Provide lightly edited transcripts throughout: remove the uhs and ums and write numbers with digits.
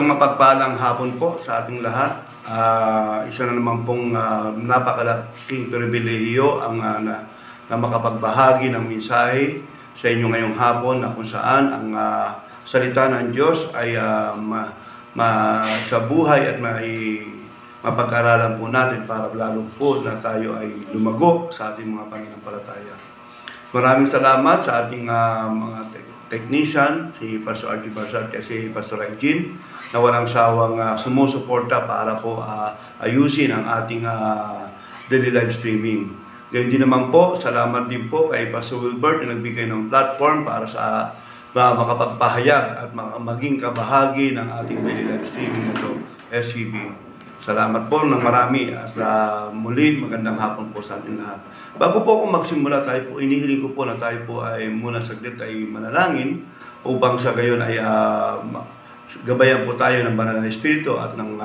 Isang mapagpalang hapon po sa ating lahat. Isa na naman pong napakalaking pribilehiyo ang na makapagbahagi ng mensahe sa inyo ngayong hapon na kung saan ang salita ng Diyos ay sa buhay at mapag-aralan po natin para lalo po na tayo ay lumago sa ating mga pananampalataya. Maraming salamat sa ating mga technician, si Pastor Archie Barsat at si Pastor Regine, na walang sawang sumusuporta para po ayusin ang ating daily live streaming. Ganyan din naman po, salamat din po kay Pastor Wilbert na nagbigay ng platform para sa makapagpahayag at maging kabahagi ng ating daily live streaming ito, SCB. Salamat po ng marami at muli magandang hapon po sa ating lahat. Bago po ako magsimula, tayo po, inihiling ko po na tayo po ay muna saglit ay manalangin upang sa gayon ay gabayan po tayo ng banal na Espiritu at ng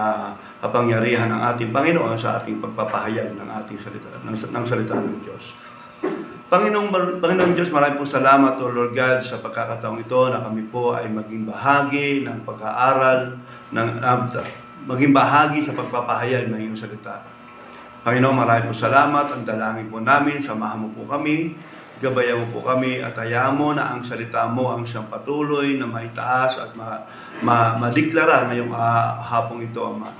kapangyarihan ng ating Panginoon sa ating pagpapahayag ng ating salita, ng salita ng Diyos. Panginoong Diyos, maraming po salamat o Lord God sa pagkakataong ito na kami po ay maging bahagi ng pag-aaral, maging bahagi sa pagpapahayag ng iyong salita. Panginoon, maraming po salamat. Ang dalangin po namin, samahan mo po kami, gabayan mo po kami, at hayaan mo na ang salita mo ang siyang patuloy na maitaas at madeklara ngayong hapong ito, Ama.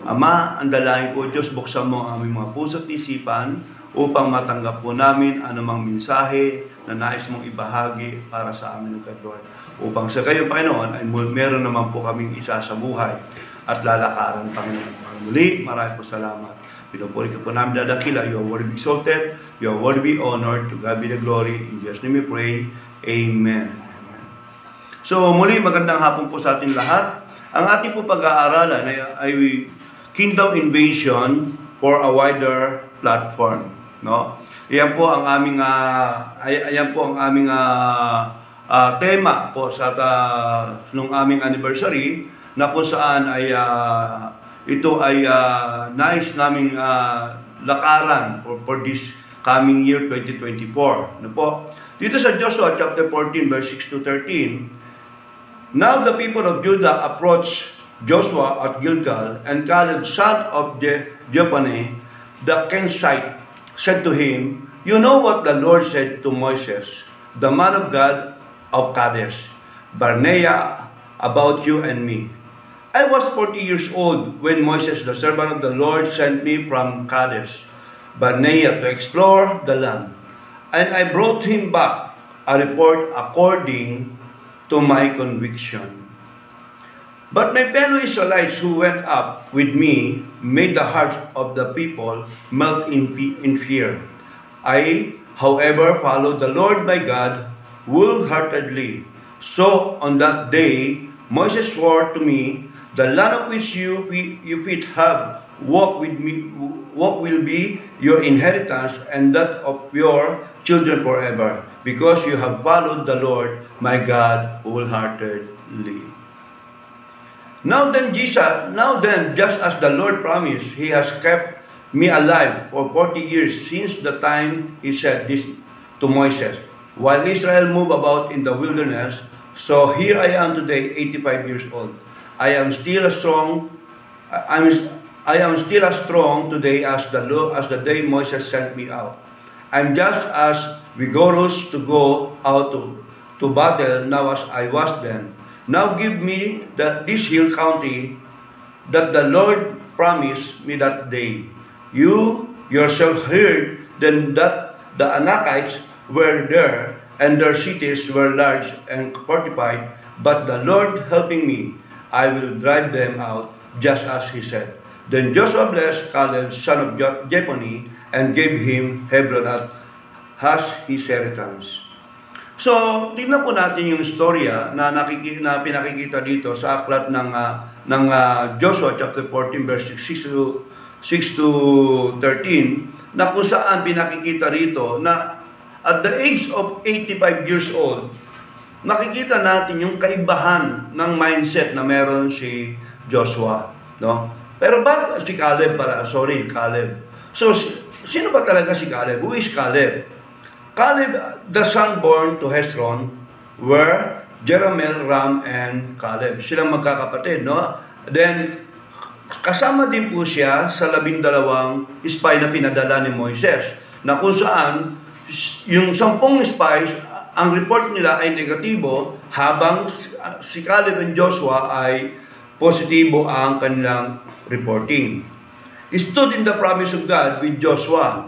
Ama, ang dalangin po, Diyos, buksan mo ang aming mga puso at isipan upang matanggap po namin anumang mensahe na nais mong ibahagi para sa amin ng Lord. Upang sa kayo, Panginoon, ay meron naman po kaming isa sa buhay at lalakaran, Panginoon. Muli, maraming po salamat. Pinupuri ko po namin dadakila. You are worthy to be exalted. You are worthy to be honored. To God be the glory. In Jesus' name we pray. Amen. So muli, magandang hapon po sa ating lahat. Ang ating po pag-aaralan ay Kingdom Invasion for a wider platform. No? Ayan po ang aming tema po sa nung aming anniversary na kung saan ay ito ay nais naming lakaran for this coming year 2024. Ano po? Dito sa Joshua chapter 14 verse 6 to 13, now the people of Judah approached Joshua at Gilgal, and Caleb son of Jephunneh the Kenizzite said to him, "You know what the Lord said to Moses, the man of God of Kadesh Barnea, about you and me. I was 40 years old when Moses, the servant of the Lord, sent me from Kadesh Barnea to explore the land. And I brought him back a report according to my conviction. But my fellow Israelites who went up with me made the hearts of the people melt in fear. I, however, followed the Lord my God wholeheartedly. So on that day Moses swore to me, the land of which you feet have walked with me, what will be your inheritance, and that of your children forever, because you have followed the Lord my God wholeheartedly." Now then, just as the Lord promised, He has kept me alive for 40 years since the time He said this to Moses, while Israel moved about in the wilderness. So here I am today, 85 years old. I am still as strong today as the day Moses sent me out. I'm just as vigorous to go out to battle now as I was then. Now give me this hill country that the Lord promised me that day. You yourself heard then that the Anakites were there, and their cities were large and fortified, but the Lord helping me, I will drive them out, just as He said. Then Joshua blessed Caleb, son of Jephunneh, and gave him Hebron as his inheritance. So, tingnan po natin yung istorya na pinakikita dito sa aklat ng Joshua chapter 14 verse 6 to 13, na kung saan pinakikita rito na at the age of 85 years old, makikita natin yung kaibahan ng mindset na meron si Joshua, no? Pero Caleb. So, sino ba talaga si Caleb? Who is Caleb? Caleb, the son born to Hezron, where Jerahmeel, Ram, and Caleb. Silang magkakapatid, no? Then, kasama din po siya sa 12 spy na pinadala ni Moises, na kung saan yung 10 spies, ang report nila ay negatibo, habang si Caleb and Joshua ay positibo ang kanilang reporting. Stood in the promise of God with Joshua.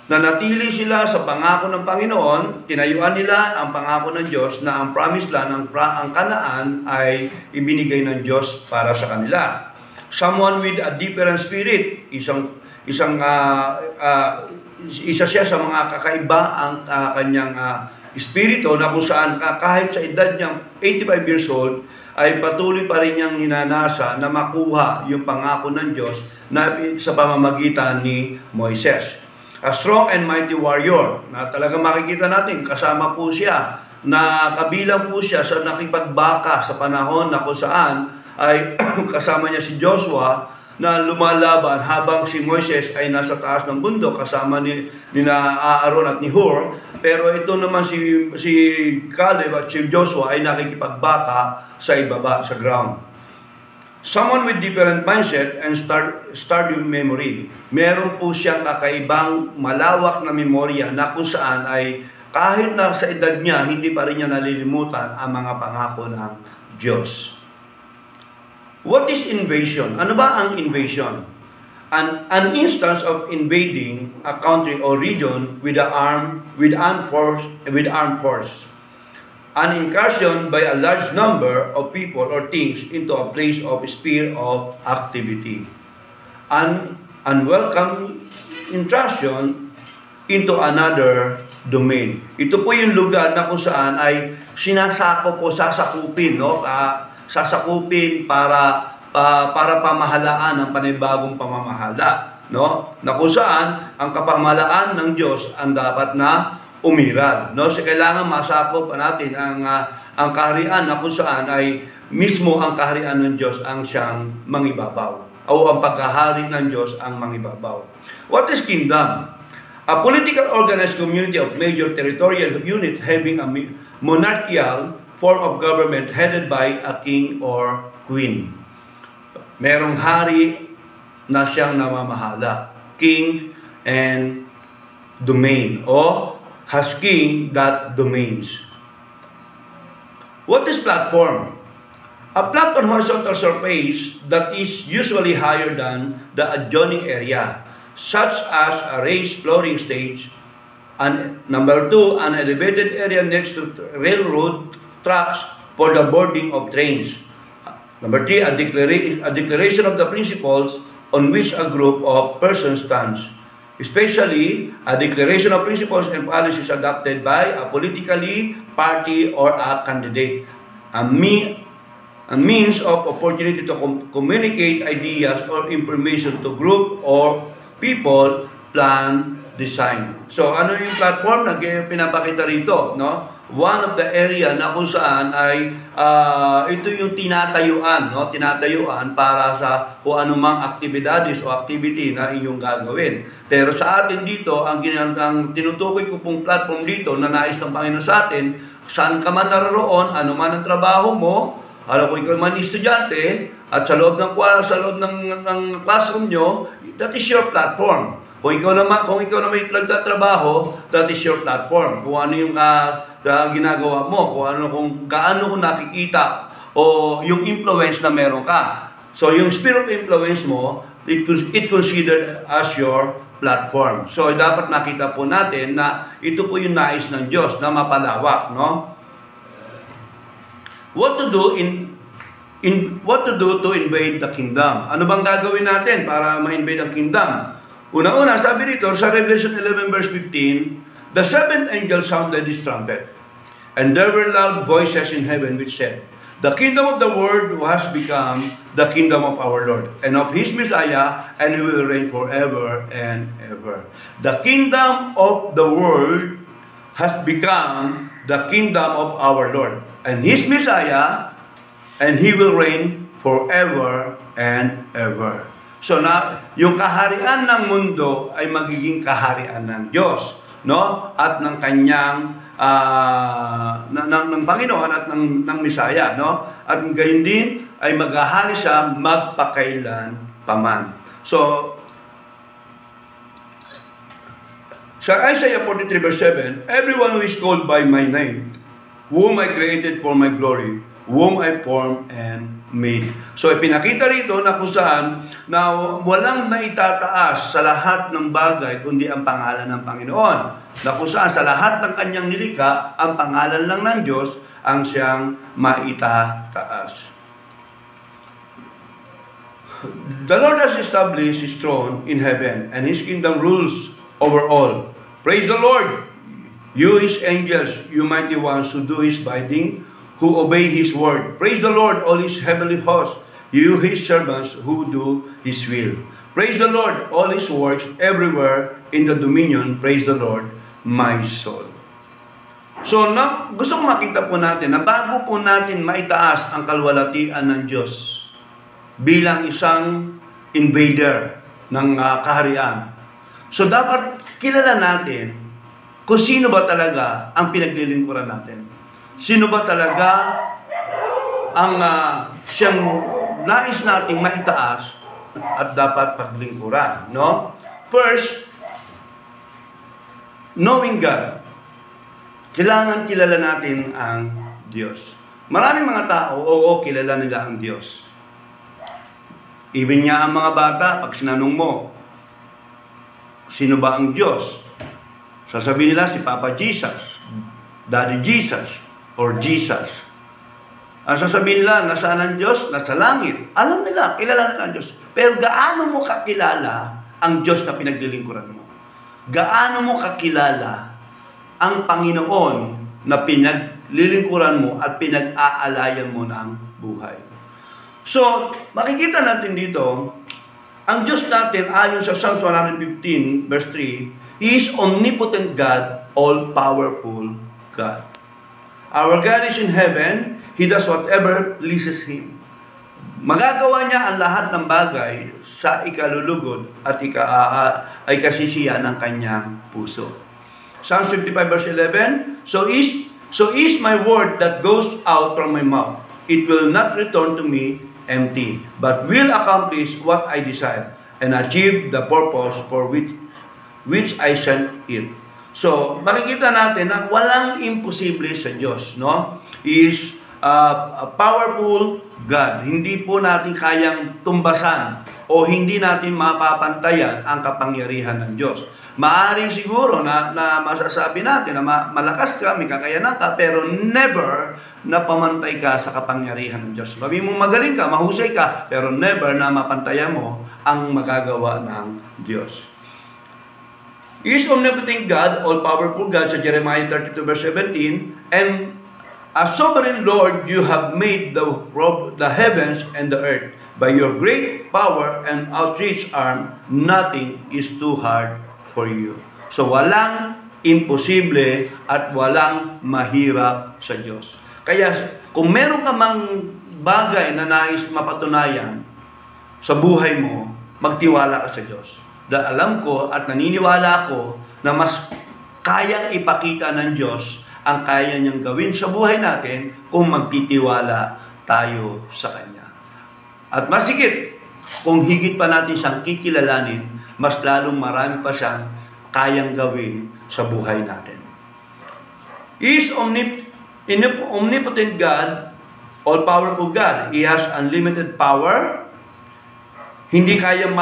Nanatili sila sa pangako ng Panginoon, tinayuan nila ang pangako ng Diyos na ang promised land, ang Kanaan ay ibinigay ng Diyos para sa kanila. Someone with a different spirit, isa siya sa mga kakaiba ang kanyang espiritu, na kung saan kahit sa edad niyang 85 years old ay patuloy pa rin niyang ninanasa na makuha yung pangako ng Diyos na sa pamamagitan ni Moises. A strong and mighty warrior na talagang makikita natin, kasama po siya, na kabilang po siya sa nakipagbaka sa panahon na kung saan ay kasama niya si Joshua na lumalaban habang si Moises ay nasa taas ng bundok kasama ni Aaron at ni Hur. Pero ito naman si Caleb at si Joshua ay nakikipagbaka sa ibaba, sa ground. Someone with different mindset and starting memory. Meron po siyang kakaibang malawak na memorya na kung saan ay kahit na sa edad niya, hindi pa rin niya nalilimutan ang mga pangako ng Diyos. What is invasion? Ano ba ang invasion? An instance of invading a country or region with armed force. An incursion by a large number of people or things into a place of sphere of activity. An unwelcome intrusion into another domain. Ito po yung lugar na kung saan ay sasakupin, no? Sasakupin para pamahalaan ng panibagong pamamahala, no? Na kung saan ang kapamahalaan ng Diyos ang dapat na umiral, no? So kailangan masakop natin ang kaharian na kung saan ay mismo ang kaharian ng Diyos ang siyang mangibabaw, o ang pagkahari ng Diyos ang mangibabaw. What is kingdom? A political organized community of major territorial units having a monarchical form of government headed by a king or queen. Merong hari na siyang namamahala, king and domain, o has king that domains. What is platform? A flat on horizontal surface that is usually higher than the adjoining area, such as a raised flooring stage. And number 2, an elevated area next to railroad tracks for the boarding of trains. Number 3, a declaration of the principles on which a group of persons stands, especially a declaration of principles and policies adopted by a politically party or a candidate, a means of opportunity to communicate ideas or information to group or people, plan, design. So, ano yung platform na pinapakita rito, no? One of the area na kung saan ay ito yung tinatayuan, no? Tinatayuan para sa kung anumang aktibidades o activity na inyong gagawin. Pero sa atin dito, ang tinutukoy ko pong platform dito na nais ng Panginoon sa atin, saan ka man naroon, ano man ang trabaho mo, alam ko ikaw man estudyante, at sa loob ng classroom nyo, that is your platform. Kung ikaw na may nagtatrabaho, that is your platform. Kung ano yung ginagawa mo, kung gaano kung nakikita o yung influence na meron ka. So yung sphere of influence mo, it considered as your platform. So dapat nakita po natin na ito po yung nais ng Diyos na mapalawak, no? What to do to invade the kingdom? Ano bang gagawin natin para ma-invade ang kingdom? Una-una, sabi dito sa Revelation 11 verse 15, the seventh angel sounded his trumpet, and there were loud voices in heaven which said, the kingdom of the world has become the kingdom of our Lord, and of his Messiah, and he will reign forever and ever. The kingdom of the world has become the kingdom of our Lord, and his Messiah, and he will reign forever and ever. So yung kaharian ng mundo ay magiging kaharian ng Diyos, no? At ng kanyang ng Panginoon at ng Misaya, no? At gayon din ay maghahari siya magpakailan paman. So, sa Isaiah 43 verse 7, everyone who is called by my name, whom I created for my glory, whom I formed and made. So, ipinakita rito na kung saan na walang naitataas sa lahat ng bagay kundi ang pangalan ng Panginoon. Na kung saan sa lahat ng kanyang nilikha, ang pangalan lang ng Diyos ang siyang maitataas. The Lord has established His throne in heaven, and His kingdom rules over all. Praise the Lord, you His angels, you mighty ones who do His bidding, who obey His word. Praise the Lord, all His heavenly hosts, you His servants who do His will. Praise the Lord, all His works everywhere in the dominion. Praise the Lord, my soul. So, gusto ko makita po natin na bago po natin maitaas ang kalwalatian ng Diyos bilang isang invader ng kaharian. So, dapat kilala natin kung sino ba talaga ang pinaglilingkuran natin. Sino ba talaga ang siyang nais nating maitaas at dapat paglingkuran, no? First, knowing God. Kailangan kilala natin ang Diyos. Maraming mga tao, oo, kilala nila ang Diyos. Even nga ang mga bata, pag sinanong mo, sino ba ang Diyos? Sasabihin nila si Papa Jesus, Daddy Jesus, or Jesus. Ang sasabihin nila, nasaan ang Diyos? Nasa langit. Alam nila, kilala nila ang Diyos. Pero gaano mo kakilala ang Diyos na pinaglilingkuran mo? Gaano mo kakilala ang Panginoon na pinaglilingkuran mo at pinag-aalayan mo ng buhay? So, makikita natin dito, ang Diyos natin, ayon sa Psalms 115, verse 3, He is omnipotent God, all-powerful God. Our God is in heaven, He does whatever pleases Him. Magagawa niya ang lahat ng bagay sa ikalulugod at ay kasisiya ng kanyang puso. Psalms 55 verse 11, So is my word that goes out from my mouth. It will not return to me empty, but will accomplish what I desire and achieve the purpose for which I sent it. So, makikita natin na walang imposible sa Diyos, no? He is a powerful God. Hindi po natin kayang tumbasan o hindi natin mapapantayan ang kapangyarihan ng Diyos. Maaring siguro na masasabi natin na malakas ka, may kakayanan ka, pero never na pamantay ka sa kapangyarihan ng Diyos. Sabi mo magaling ka, mahusay ka, pero never na mapantayan mo ang magagawa ng Diyos. He is omnipotent God, all-powerful God, sa Jeremiah 32 verse 17, and as sovereign Lord, you have made the heavens and the earth. By your great power and outstretched arm, nothing is too hard for you. So, walang imposible at walang mahirap sa Diyos. Kaya, kung meron ka mang bagay na nais mapatunayan sa buhay mo, magtiwala ka sa Diyos. Dahil alam ko at naniniwala ako na mas kayang ipakita ng Diyos ang kaya niyang gawin sa buhay natin kung magtitiwala tayo sa Kanya. At mas higit, kung higit pa natin siyang kikilalanin, mas lalong marami pa siyang kayang gawin sa buhay natin. He is omnipotent God, all-powerful God. He has unlimited power. Hindi kayang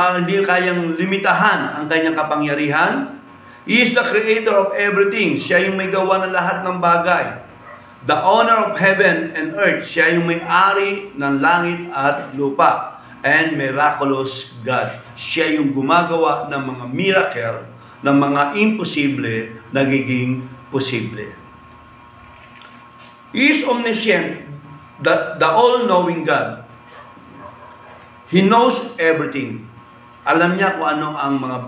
limitahan ang kanyang kapangyarihan. He is the creator of everything. Siya yung may gawa ng lahat ng bagay. The owner of heaven and earth. Siya yung may-ari ng langit at lupa. And miraculous God. Siya yung gumagawa ng mga miracle, ng mga imposible, nagiging posible. He is omniscient, the all-knowing God. He knows everything. Alam niya kung ano ang mga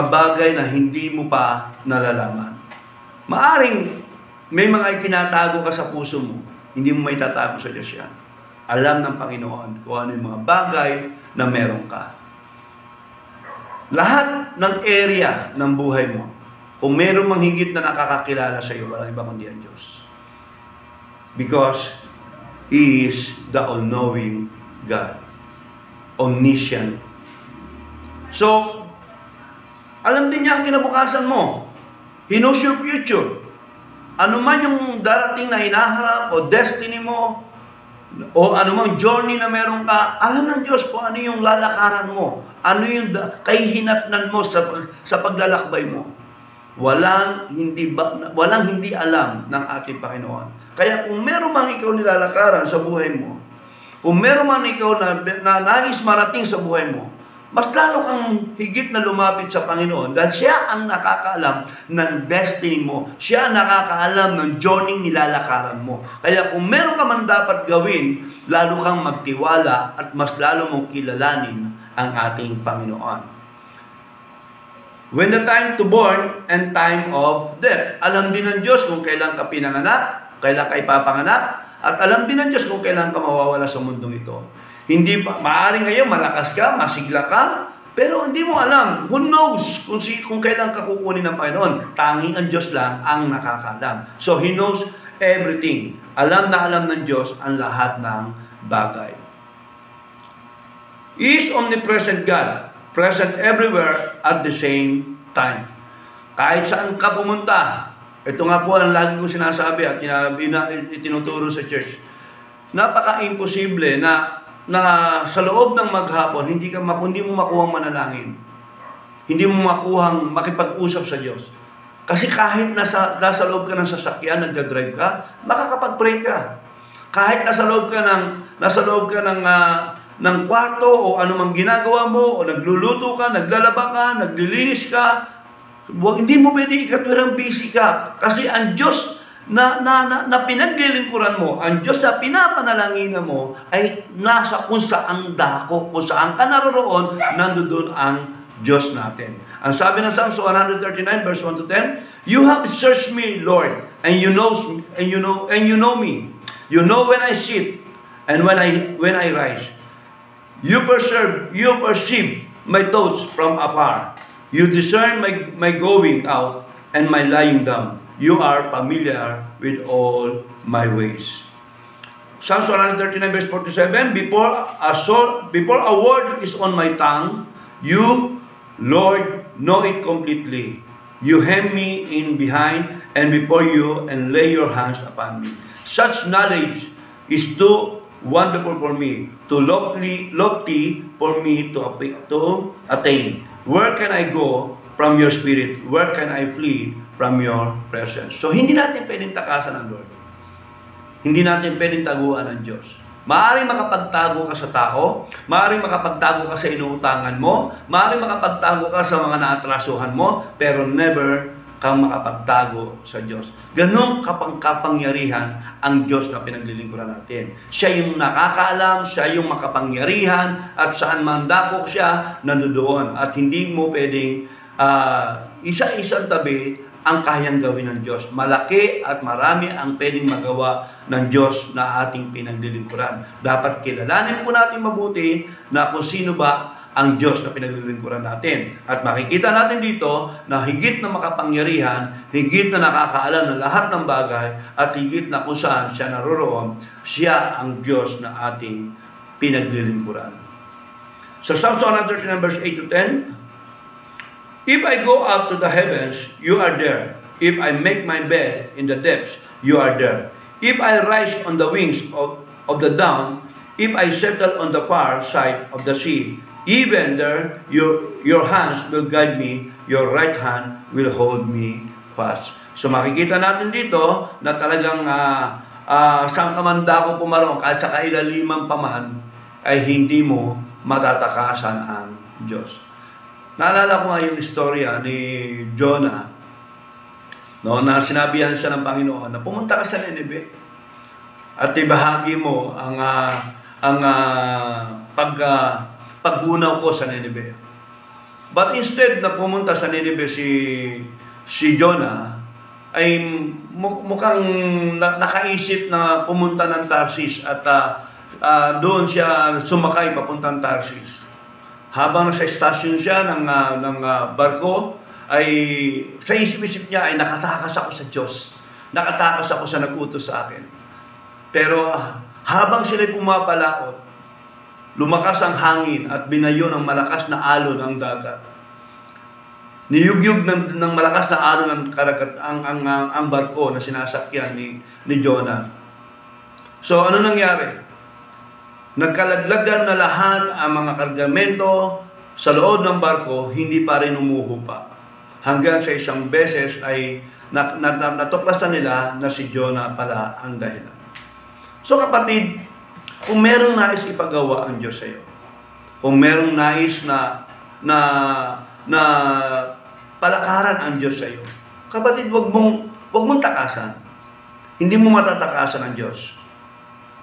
bagay na hindi mo pa nalalaman. Maaring may mga itinatago ka sa puso mo, hindi mo may tatago sa Diyos yan. Alam ng Panginoon kung ano yung mga bagay na meron ka. Lahat ng area ng buhay mo, Kung meron mang higit na nakakakilala sa iyo, walang iba kundi ang Diyos. Because He is the all-knowing God. Omniscient. So, alam din niya ang kinabukasan mo. He knows your future. Ano man yung darating na hinaharap o destiny mo, o anumang journey na meron ka, alam ng Diyos kung ano yung lalakaran mo. Ano yung kahihinatnan mo sa paglalakbay mo. Walang hindi alam ng ating Panginoon. Kaya kung meron mang ikaw nilalakaran sa buhay mo, kung meron man ikaw na nais marating sa buhay mo, mas lalo kang higit na lumapit sa Panginoon dahil siya ang nakakaalam ng destiny mo. Siya ang nakakaalam ng journey nilalakaran mo. Kaya kung meron ka man dapat gawin, lalo kang magtiwala at mas lalo mong kilalanin ang ating Panginoon. When the time to born and time of death. Alam din ng Diyos kung kailan ka pinanganak, kailan ka ipapanganak, at alam din ng Diyos kung kailan ka mawawala sa mundong ito. Hindi pa, maaaring ngayon malakas ka, masigla ka, pero hindi mo alam. Who knows kung kailan ka kukunin ng Panginoon? Tanging ang Diyos lang ang nakakaalam. So He knows everything. Alam na alam ng Diyos ang lahat ng bagay. He is omnipresent God, present everywhere at the same time. Kahit saan ka pumunta, ito nga po ang lagi ko sinasabi at itinuturo sa church. Napaka-imposible na sa loob ng maghapon, hindi mo makuhang manalangin. Hindi mo makuhang makipag-usap sa Diyos. Kasi kahit nasa loob ka ng sasakyan, nagdadrive ka, makakapag-pray ka. Kahit nasa loob ka ng kwarto o anumang ginagawa mo, o nagluluto ka, naglalaba ka, naglilinis ka, hindi mo pwede ikatwirang busy ka. Kasi ang Diyos na pinaglilingkuran mo, ang Diyos na pinapanalanginan mo, ay nasa kung saan dako, kung saan ka naroroon, nandoon ang Diyos natin. Ang sabi ng Psalms 139 verse 1 to 10, "You have searched me, Lord, and you know me. You know when I sit and when I rise. You perceive my thoughts from afar. You discern my going out and my lying down. You are familiar with all my ways." Psalms 139 verse 47, Before a word is on my tongue, you, Lord, know it completely. You hem me in behind and before you and lay your hands upon me. Such knowledge is too wonderful for me, too lofty for me to attain. Where can I go from your Spirit? Where can I flee from your presence? So, hindi natin pwedeng takasan ng Lord. Hindi natin pwedeng taguan ng Diyos. Maaaring makapagtago ka sa tao, maaaring makapagtago ka sa inuutangan mo, maaaring makapagtago ka sa mga naatrasuhan mo, pero never kang makapagtago sa Diyos. Ganong kapangyarihan ang Diyos na pinaglilingkuran natin. Siya yung nakakaalam, siya yung makapangyarihan, at saan man dako siya, nandoon. At hindi mo pwedeng isa-isang tabi ang kayang gawin ng Diyos. Malaki at marami ang pwedeng magawa ng Diyos na ating pinaglilingkuran. Dapat kilalanin po natin mabuti na kung sino ba ang Diyos na pinaglilingkuran natin. At makikita natin dito na higit na makapangyarihan, higit na nakakaalam ng lahat ng bagay, at higit na kung saan siya naroroon, siya ang Diyos na ating pinaglilingkuran. Sa Psalms 139 verse 8 to 10, "If I go up to the heavens, you are there. If I make my bed in the depths, you are there. If I rise on the wings of the dawn, if I settle on the far side of the sea, even there your hands will guide me, your right hand will hold me fast." So makikita natin dito na talagang saan ka man dako pumarong, kahit sa kailaliman pa man, ay hindi mo matatakasan ang Diyos. Naalala ko nga yung istorya ni Jonah, no, na sinabihan siya ng Panginoon na pumunta ka sa Nineveh at ibahagi mo ang paggunaw ko sa Nineveh. But instead na pumunta sa Nineveh si Jonah, ay mukhang nakaisip na pumunta ng Tarsis at doon siya sumakay papuntang Tarsis. Habang nasa estasyon siya ng barko, ay sa isip-isip niya ay nakatakas ako sa Diyos. Nakatakas ako sa nag-utos sa akin. Pero habang sila'y pumapalaot, lumakas ang hangin at binayo ng malakas na alon ang dagat. Niyugyug ng malakas na alon ng karagat ang barko na sinasakyan ni Jonah. So ano nangyari? Nagkalaglagan na lahat ang mga kargamento sa loob ng barko, hindi pa rin umuhupa. Hanggang sa isang beses ay natuklasan nila na si Jonah pala ang dahilan. So kapatid, kung merong nais ipagawa ang Diyos sa iyo, kung merong nais na palakaran ang Diyos sa iyo, kapatid, wag mong takasan. Hindi mo matatakasan ang Diyos.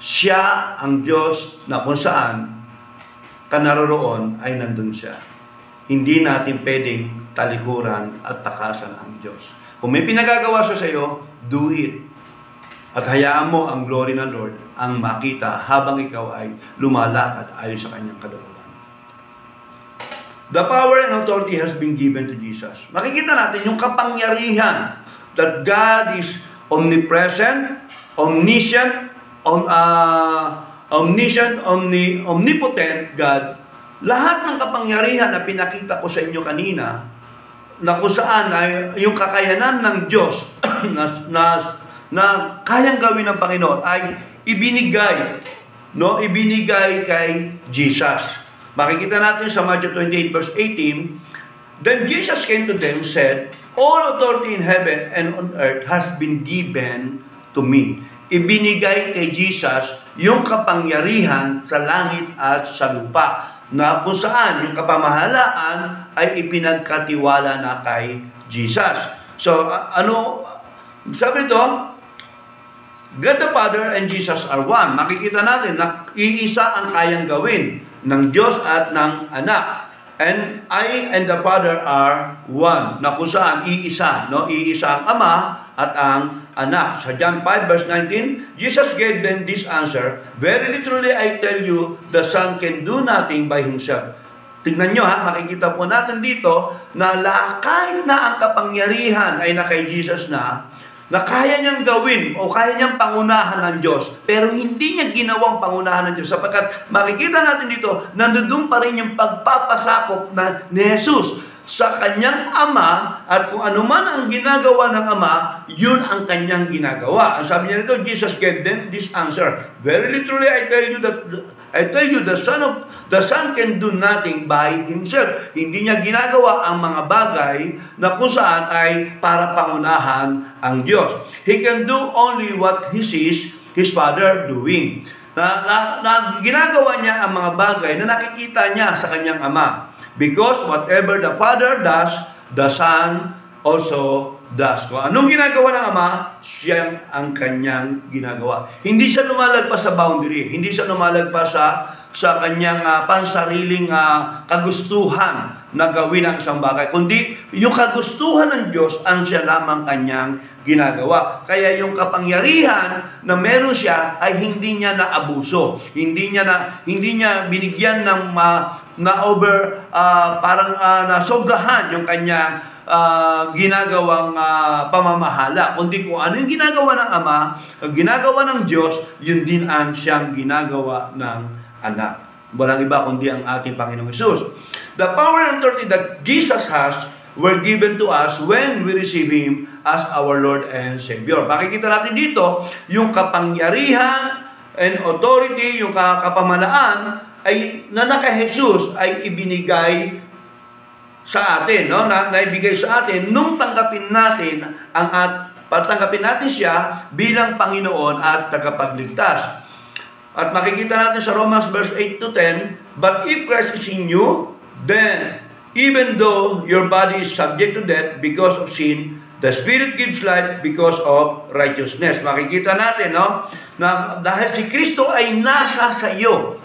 Siya ang Diyos na kung saan ka naroroon ay nandun siya. Hindi natin pwedeng talikuran at takasan ang Diyos. Kung may pinagagawa siya sa iyo, do it. At hayaan mo ang glory ng Lord ang makita habang ikaw ay lumalakad ayon sa kanyang kalooban. The power and authority has been given to Jesus. Makikita natin yung kapangyarihan that God is omnipresent, omniscient, omnipotent God. Lahat ng kapangyarihan na pinakita ko sa inyo kanina, na kung saan ay yung kakayanan ng Diyos na kayang gawin ng Panginoon ay ibinigay kay Jesus. Makikita natin sa Matthew 28 verse 18, Then Jesus came to them, said, All authority in heaven and on earth has been given to me. Ibinigay kay Jesus yung kapangyarihan sa langit at sa lupa, na kung saan yung kapamahalaan ay ipinagkatiwala na kay Jesus. So, sabi ito, God the Father and Jesus are one. Makikita natin na iisa ang kayang gawin ng Diyos at ng Anak. And I and the Father are one. Na kung saan iisa, iisa ang Ama at ang Anak. Sa John 5 verse 19, Jesus gave them this answer, Verily truly I tell you, the Son can do nothing by himself. Tingnan nyo makikita po natin dito na kahit na ang kapangyarihan ay na kay Jesus na kaya niyang gawin o kaya niyang pangunahan ng Diyos, pero hindi niya ginawang pangunahan ng Diyos sapagkat makikita natin dito, nandoon pa rin yung pagpapasakop ni Jesus sa kanyang Ama, at kung ano man ang ginagawa ng Ama, yun ang kanyang ginagawa. Ang sabi niya nito, Jesus gave them this answer, Verily truly I tell you, the Son can do nothing by himself. Hindi niya ginagawa ang mga bagay na kung saan ay para pangunahan ang Diyos. He can do only what he sees his Father doing. Na ginagawa niya ang mga bagay na nakikita niya sa kanyang Ama. Because whatever the Father does, the Son also does. Kung anong ginagawa ng Ama, siya ang kanyang ginagawa. Hindi siya lumalagpas sa boundary. Hindi siya lumalagpas sa kanyang pansariling kagustuhan na gawin ang isang bagay. Kundi yung kagustuhan ng Diyos ang siya lamang kanyang ginagawa. Kaya yung kapangyarihan na meron siya ay hindi niya naabuso. Hindi niya binigyan ng nasobrahan yung kanyang ginagawang pamamahala. Kundi kung ano yung ginagawa ng Ama, ang ginagawa ng Diyos, yun din ang siyang ginagawa ng Anak. Walang iba kundi ang ating Panginoong Hesus. The power and authority that Jesus has were given to us when we receive Him as our Lord and Savior. Makikita natin dito, yung kapangyarihan and authority, yung kapamalaan ay na kay Jesus ay ibinigay sa atin, naibigay sa atin nung tanggapin natin patanggapin natin siya bilang Panginoon at tagapagligtas. At makikita natin sa Romans verse 8 to 10, But if Christ is in you, then even though your body is subject to death because of sin, the Spirit gives life because of righteousness. Makikita natin, na dahil si Kristo ay nasa sa iyo,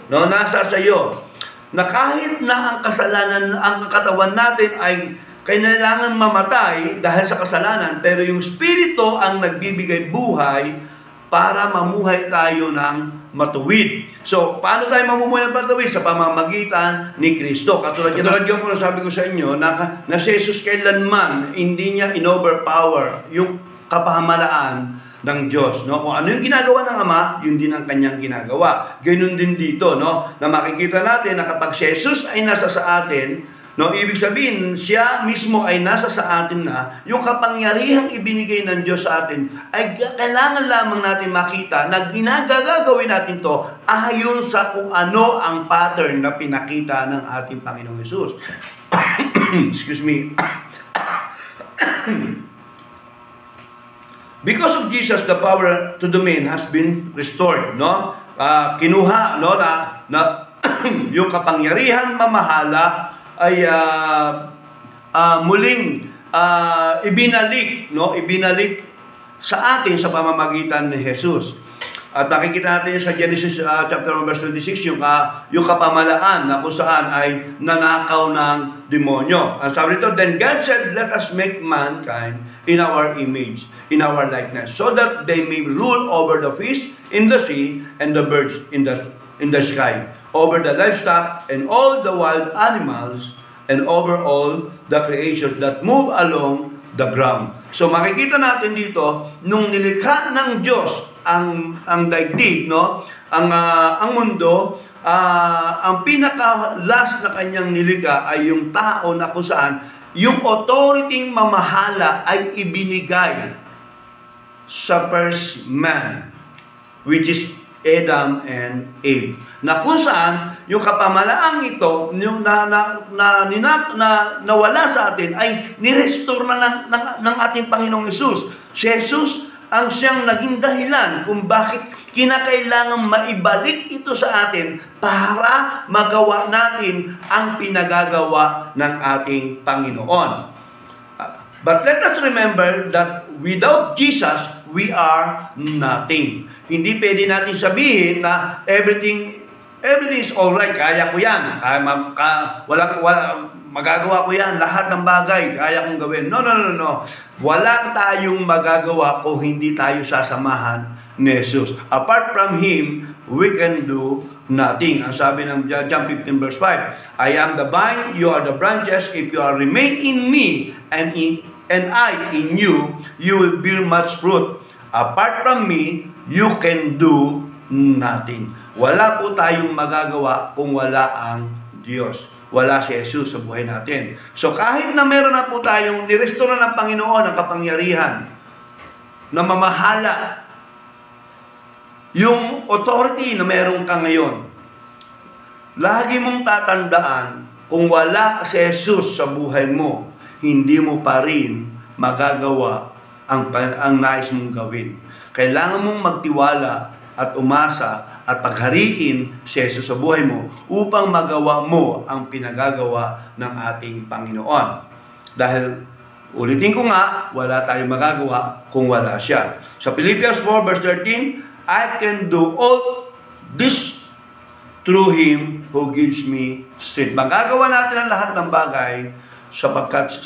na kahit na ang kasalanan, ang katawan natin ay kailangan mamatay dahil sa kasalanan, pero yung Espiritu ang nagbibigay buhay para mamuhay tayo ng matuwid. So, paano tayo mamumuhay ng matuwid? Sa pamamagitan ni Kristo. Katulad yung po sabi ko sa inyo, na si Jesus kailanman hindi niya in-overpower yung kapahamalaan ng Diyos, no? Kung ano yung ginagawa ng Ama, yun din ang kanyang ginagawa. Ganoon din dito, no? Na makikita natin na kapag si Jesus ay nasa sa atin, no, ibig sabihin, siya mismo ay nasa sa atin na, yung kapangyarihang ibinigay ng Diyos sa atin, ay kailangan lamang natin makita na ginagagawin natin to ayon sa kung ano ang pattern na pinakita ng ating Panginoong Hesus. Excuse me. Because of Jesus, the power to domain has been restored, no? Kinuha, no, na yung kapangyarihan mamahala ay muling ibinalik, no? Ibinalik sa atin sa pamamagitan ni Jesus. At nakikita natin sa Genesis chapter 1 verse 26 yung kapamalaan na kung saan ay nanakaw ng demonyo. Ang sabi nito, then God said, let us make mankind in our image, in our likeness, so that they may rule over the fish in the sea and the birds in the sky, over the livestock and all the wild animals, and over all the creatures that move along the ground. So makikita natin dito, nung nilikha ng Diyos ang daigdig, no? Ang mundo, ang pinaka-last na kanyang nilikha ay yung tao na kung saan yung authority mamahala ay ibinigay sa first man, which is Adam and Eve. Na kung saan yung kapamalaang ito, yung nawala sa atin ay ni-restore na ng ating Panginoong Hesus. Si Jesus ang siyang naging dahilan kung bakit kinakailangan maibalik ito sa atin para magawa natin ang pinagagawa ng ating Panginoon. But let us remember that without Jesus, we are nothing. Hindi pwede natin sabihin na everything is alright, kaya ko yan, magagawa ko yan, lahat ng bagay, kaya kong gawin. No. Wala tayong magagawa kung hindi tayo sasamahan ni Jesus. Apart from Him, we can do nothing. Ang sabi ng John 15 verse 5, I am the vine, you are the branches. If you are remain in me, and I in you, you will bear much fruit. Apart from me, you can do nothing. Wala po tayong magagawa kung wala ang Diyos. Wala si Jesus sa buhay natin. So kahit na meron na po tayong nirestore ng Panginoon ang kapangyarihan na mamahala, yung authority na meron ka ngayon, lagi mong tatandaan, kung wala si Jesus sa buhay mo, hindi mo pa rin magagawa ang nais mong gawin. Kailangan mong magtiwala at umasa at paghariin si Jesus sa buhay mo upang magawa mo ang pinagagawa ng ating Panginoon. Dahil, ulitin ko nga, wala tayong magagawa kung wala siya. Sa Philippians 4 verse 13, I can do all this through Him who gives me strength. Magagawa natin ang lahat ng bagay sapagkat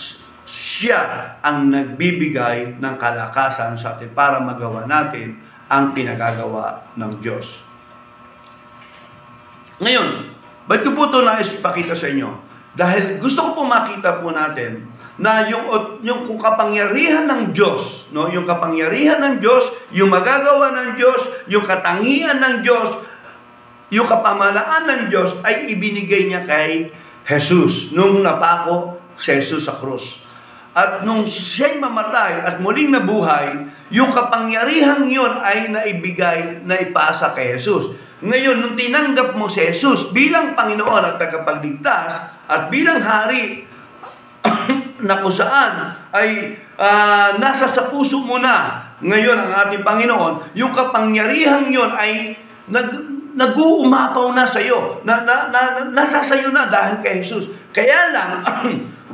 siya ang nagbibigay ng kalakasan sa atin para magawa natin ang pinagagawa ng Diyos. Ngayon, ba't ko po ito nais ipakita sa inyo? Dahil gusto ko po makita po natin na yung kapangyarihan ng Diyos, no? Yung kapangyarihan ng Diyos, yung magagawa ng Diyos, yung katangian ng Diyos, yung kapamalaan ng Diyos ay ibinigay niya kay Jesus nung napako si Jesus sa krus. At nung siya'y mamatay at muling nabuhay, yung kapangyarihan yun ay naibigay, naipasa kay Jesus. Ngayon, nung tinanggap mo si Jesus bilang Panginoon at tagapagligtas at bilang Hari na kung saan ay nasa sa puso mo na ngayon ang ating Panginoon, yung kapangyarihan yun ay nag-uumapaw na sa iyo, nasa sa iyo na dahil kay Jesus. Kaya lang,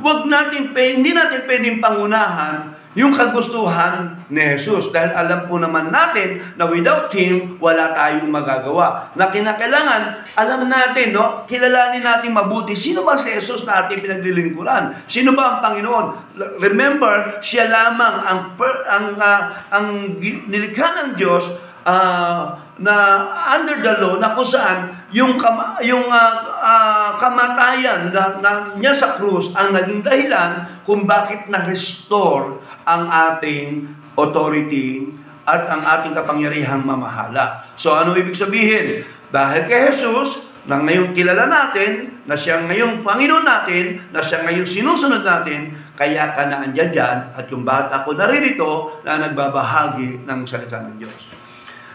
hindi natin pwedeng pangunahan yung kagustuhan ni Jesus. Dahil alam po naman natin na without Him, wala tayong magagawa. Na kinakailangan, alam natin, no? Kilalanin natin mabuti, sino ba si Jesus na ating pinaglilingkuran? Sino ba ang Panginoon? Remember, siya lamang ang nilikha ng Diyos na under the law na kung saan yung kamatayan niya sa krus ang naging dahilan kung bakit na-restore ang ating authority at ang ating kapangyarihang mamahala. So ano ibig sabihin? Dahil kay Jesus, na ngayon kilala natin, na siya ngayong Panginoon natin, na siya ngayong sinusunod natin, kaya ka na andyan dyan, at yung bakit ako naririto na nagbabahagi ng salita ng Diyos.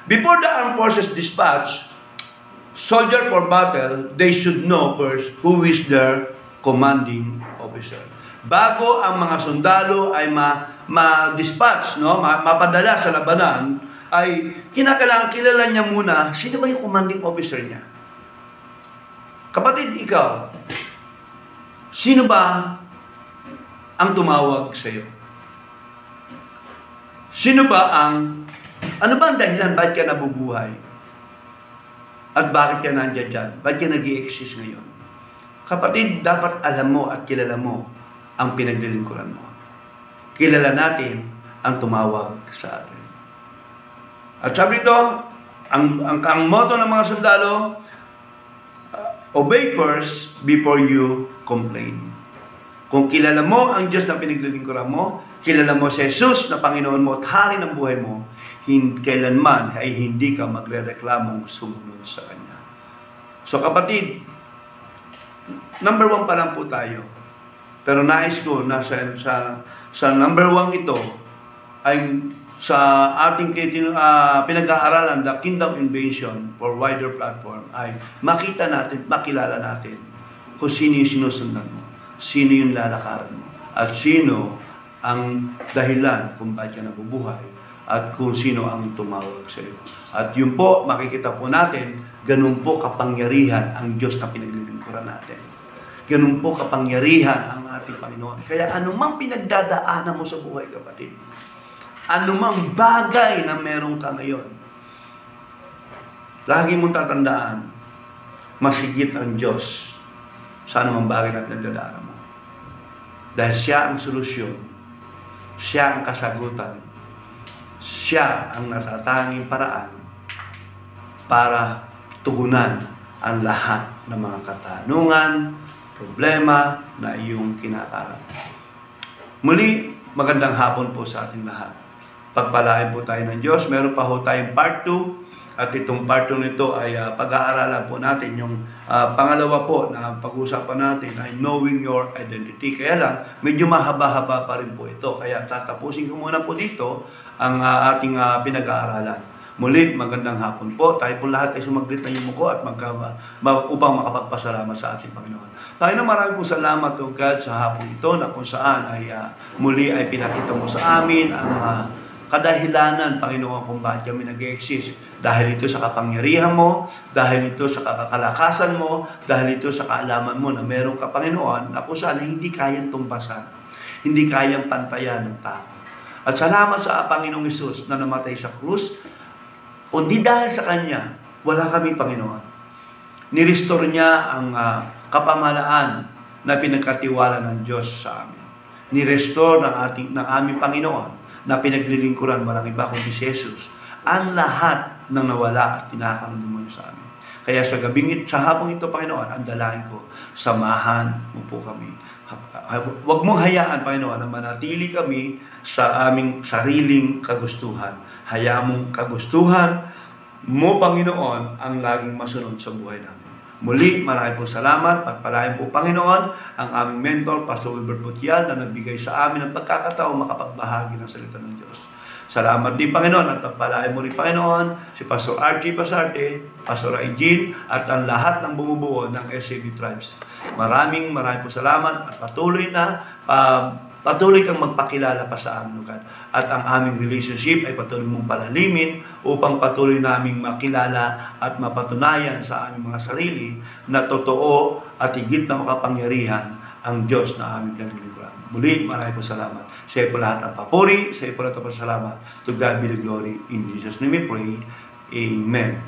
Before the armed forces dispatch, soldier for battle, they should know first who is their commanding officer. Bago ang mga sundalo ay ma-dispatch, no? Mapadala sa labanan, ay kinakailangan kilala niya muna sino ba yung commanding officer niya. Kapatid, ikaw, sino ba ang tumawag sa iyo? Ano ba ang dahilan bakit ka nabubuhay? At bakit ka nandiyan dyan? Bakit ka nag-i-exist ngayon? Kapatid, dapat alam mo at kilala mo ang pinaglilingkuran mo. Kilala natin ang tumawag sa atin. At sabi ito, ang motto ng mga sundalo, obey first before you complain. Kung kilala mo ang Diyos na pinaglilingkuran mo, kilala mo si Jesus na Panginoon mo at hari ng buhay mo, kailanman ay hindi ka magre-reklamong sumunod sa Kanya. So kapatid, number 1 pa lang po tayo. Pero nais ko na sa number 1 ito ay sa ating pinag-aaralan, the Kingdom Invasion for wider platform, ay makita natin, makilala natin kung sino yung sinusundan mo, sino yung lalakaran mo, at sino ang dahilan kung bakit ka nabubuhay, at kung sino ang tumawag sa iyo. At yun po, makikita po natin, ganun po kapangyarihan ang Diyos na pinaglilingkuran natin. Ganun po kapangyarihan ang ating Panginoon. Kaya anumang pinagdadaanan mo sa buhay, kapatid, anumang bagay na meron ka ngayon, lagi mong tatandaan, masigit ang Diyos sa anumang bagay na pinagdadaanan mo. Dahil siya ang solusyon, siya ang kasagutan, siya ang natatanging paraan para tugunan ang lahat ng mga katanungan, problema na iyong kinakarap. Muli, magandang hapon po sa ating lahat. Pagpalain po tayo ng Diyos. Meron pa ho tayong part 2. At itong part 2 nito ay pag-aaralan po natin yung pangalawa po na pag-usapan natin ay knowing your identity. Kaya lang, medyo mahaba-haba pa rin po ito. Kaya tatapusin ko muna po dito ang ating pinag-aaralan. Muli, magandang hapon po. Tayo po lahat ay sumaglit na yung muko at upang makapagpasalamat sa ating Panginoon. Tayo na maraming po salamat, O God, sa hapon ito na kung saan ay muli ay pinakita mo sa amin ang kadahilanan, Panginoon, kung bakit kami nag-exist. Dahil ito sa kapangyarihan mo, dahil ito sa kakalakasan mo, dahil ito sa kaalaman mo na meron ka, Panginoon, na kung saan hindi kayang tumbasan, hindi kayang pantayan ng tao. At salamat sa Panginoong Hesus na namatay sa krus. Kundi dahil sa Kanya, wala kami, Panginoon. Nirestore niya ang kapamalaan na pinagkatiwala ng Diyos sa amin. Nirestore ng aming Panginoon na pinaglilingkuran walang iba kundi si Jesus ang lahat ng nawala at tinakaramdaman sa amin. Kaya sa hapong ito, Panginoon, ang dalangin ko, samahan mo po kami. Huwag mong hayaan, Panginoon, na manatili kami sa aming sariling kagustuhan. Hayaan mong kagustuhan mo, Panginoon, ang laging masunod sa buhay namin. Muli, maraming po salamat. Pagpalain po, Panginoon, ang aming mentor, Pastor Wilbert Butial, na nagbigay sa amin ng pagkakataon makapagbahagi ng salita ng Diyos. Salamat din, Panginoon, at pagpalain mo rin, Panginoon, si Pastor R.G. Pasarte, Pastor Aijin, at ang lahat ng bumubuo ng SAB Tribes. Maraming po salamat at patuloy kang magpakilala pa sa amin, God. At ang aming relationship ay patuloy mong palalimin upang patuloy naming makilala at mapatunayan sa aming mga sarili na totoo at higit na makapangyarihan ang Diyos na aming pinaglilingkuran. Muli, maraming po salamat. Sa iyo po lahat ang papuri, sa iyo po lahat ang pasalamat. To God be the glory. In Jesus' name we pray. Amen.